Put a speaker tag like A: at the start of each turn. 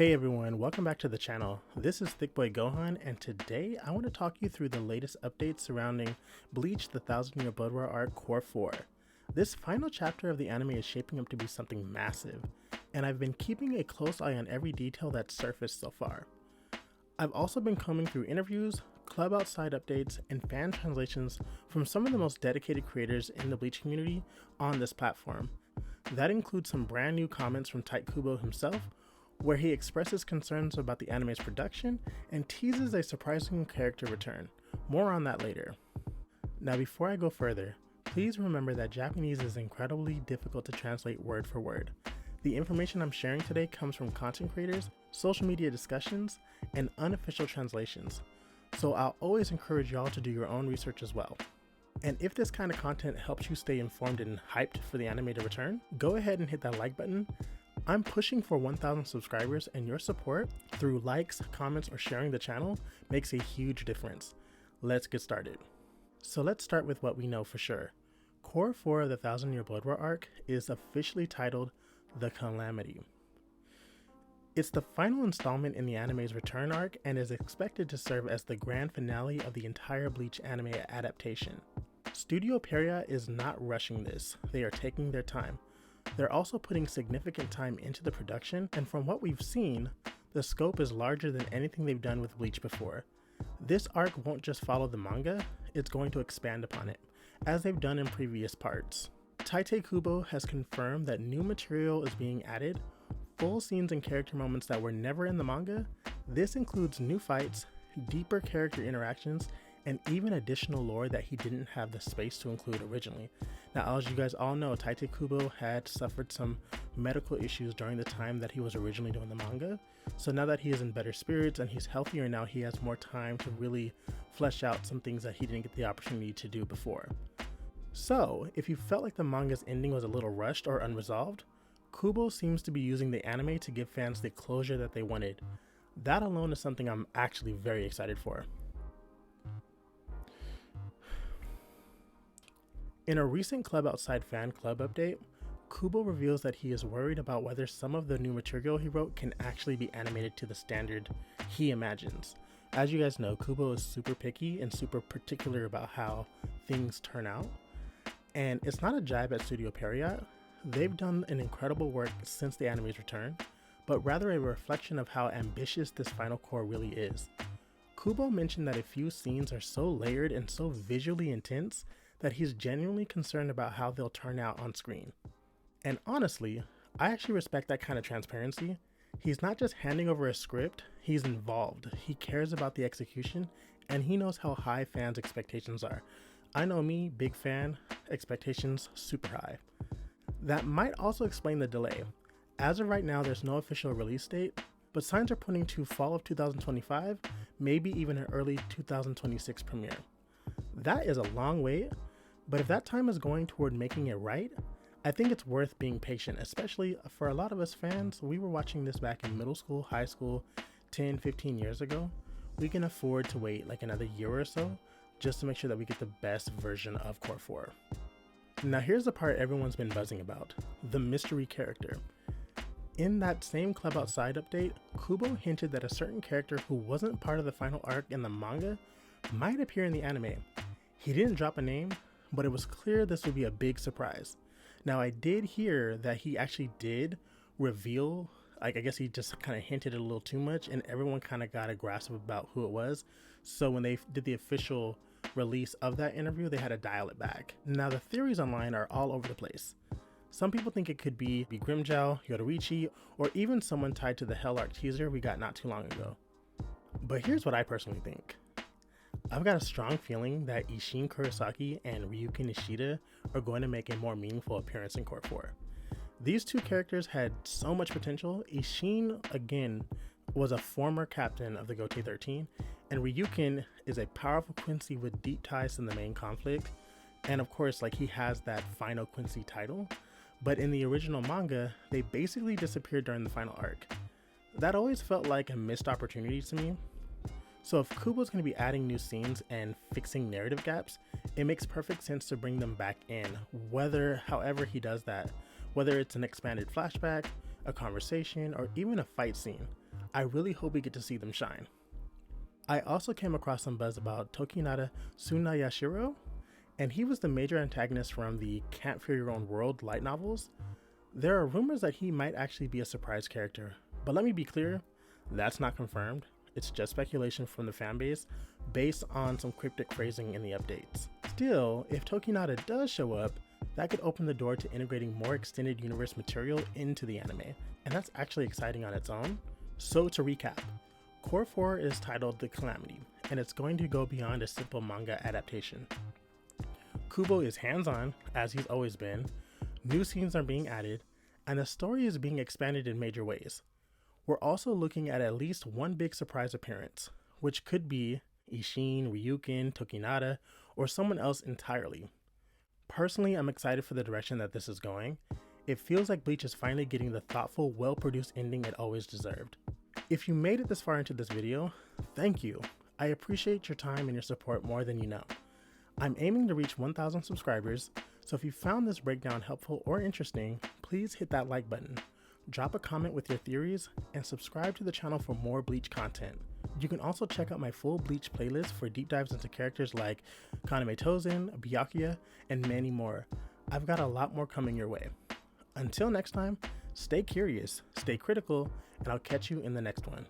A: Hey everyone, welcome back to the channel. This is Thick Boy Gohan, and today I want to talk you through the latest updates surrounding Bleach, the 1000-Year Blood War arc Core 4. This final chapter of the anime is shaping up to be something massive, and I've been keeping a close eye on every detail that's surfaced so far. I've also been combing through interviews, Club Outside updates, and fan translations from some of the most dedicated creators in the Bleach community on this platform. That includes some brand new comments from Tite Kubo himself, where he expresses concerns about the anime's production and teases a surprising character return. More on that later. Now before I go further, please remember that Japanese is incredibly difficult to translate word for word. The information I'm sharing today comes from content creators, social media discussions, and unofficial translations, so I'll always encourage y'all to do your own research as well. And if this kind of content helps you stay informed and hyped for the anime to return, go ahead and hit that like button. I'm pushing for 1,000 subscribers, and your support through likes, comments, or sharing the channel makes a huge difference. Let's get started. So let's start with what we know for sure. Core 4 of the 1000-Year Blood War arc is officially titled The Calamity. It's the final installment in the anime's return arc and is expected to serve as the grand finale of the entire Bleach anime adaptation. Studio Pierrot is not rushing this, they are taking their time. They're also putting significant time into the production, and from what we've seen, the scope is larger than anything they've done with Bleach before. This arc won't just follow the manga, it's going to expand upon it, as they've done in previous parts. Tite Kubo has confirmed that new material is being added, full scenes and character moments that were never in the manga. This includes new fights, deeper character interactions, and even additional lore that he didn't have the space to include originally. Now, as you guys all know, Tite Kubo had suffered some medical issues during the time that he was originally doing the manga. So now that he is in better spirits and he's healthier now, he has more time to really flesh out some things that he didn't get the opportunity to do before. So, if you felt like the manga's ending was a little rushed or unresolved, Kubo seems to be using the anime to give fans the closure that they wanted. That alone is something I'm actually very excited for. In a recent Club Outside fan club update, Kubo reveals that he is worried about whether some of the new material he wrote can actually be animated to the standard he imagines. As you guys know, Kubo is super picky and super particular about how things turn out. And it's not a jibe at Studio Pierrot. They've done an incredible work since the anime's return, but rather a reflection of how ambitious this final core really is. Kubo mentioned that a few scenes are so layered and so visually intense that he's genuinely concerned about how they'll turn out on screen. And honestly, I actually respect that kind of transparency. He's not just handing over a script, he's involved. He cares about the execution, and he knows how high fans' expectations are. I know me, big fan, expectations super high. That might also explain the delay. As of right now, there's no official release date, but signs are pointing to fall of 2025, maybe even an early 2026 premiere. That is a long wait, but if that time is going toward making it right, I think it's worth being patient, especially for a lot of us fans. We were watching this back in middle school, high school, 10, 15 years ago. We can afford to wait like another year or so just to make sure that we get the best version of Core 4. Now here's the part everyone's been buzzing about, the mystery character. In that same Club Outside update, Kubo hinted that a certain character who wasn't part of the final arc in the manga might appear in the anime. He didn't drop a name, but it was clear this would be a big surprise. Now I did hear that he actually did reveal, like I guess he just kind of hinted it a little too much and everyone kind of got a grasp about who it was. So when they did the official release of that interview, they had to dial it back. Now the theories online are all over the place. Some people think it could be Grimmjow, Yoruichi, or even someone tied to the Hell Arc teaser we got not too long ago. But here's what I personally think. I've got a strong feeling that Isshin Kurosaki and Ryūken Ishida are going to make a more meaningful appearance in Core 4. These two characters had so much potential. Isshin, again, was a former captain of the Gotei 13, and Ryūken is a powerful Quincy with deep ties to the main conflict. And of course, like he has that final Quincy title, but in the original manga, they basically disappeared during the final arc. That always felt like a missed opportunity to me. So if Kubo's going to be adding new scenes and fixing narrative gaps, it makes perfect sense to bring them back in, however he does that, whether it's an expanded flashback, a conversation, or even a fight scene. I really hope we get to see them shine. I also came across some buzz about Tokinada Tsunayashiro, and he was the major antagonist from the Can't Fear Your Own World light novels. There are rumors that he might actually be a surprise character, but let me be clear, that's not confirmed. It's just speculation from the fanbase based on some cryptic phrasing in the updates. Still, if Tokinada does show up, that could open the door to integrating more extended universe material into the anime, and that's actually exciting on its own. So to recap, Core 4 is titled The Calamity, and it's going to go beyond a simple manga adaptation. Kubo is hands-on, as he's always been, new scenes are being added, and the story is being expanded in major ways. We're also looking at least one big surprise appearance, which could be Isshin, Ryūken, Tokinada, or someone else entirely. Personally, I'm excited for the direction that this is going. It feels like Bleach is finally getting the thoughtful, well-produced ending it always deserved. If you made it this far into this video, thank you. I appreciate your time and your support more than you know. I'm aiming to reach 1,000 subscribers, so if you found this breakdown helpful or interesting, please hit that like button, drop a comment with your theories, and subscribe to the channel for more Bleach content. You can also check out my full Bleach playlist for deep dives into characters like Kaname Tozen, Byakuya, and many more. I've got a lot more coming your way. Until next time, stay curious, stay critical, and I'll catch you in the next one.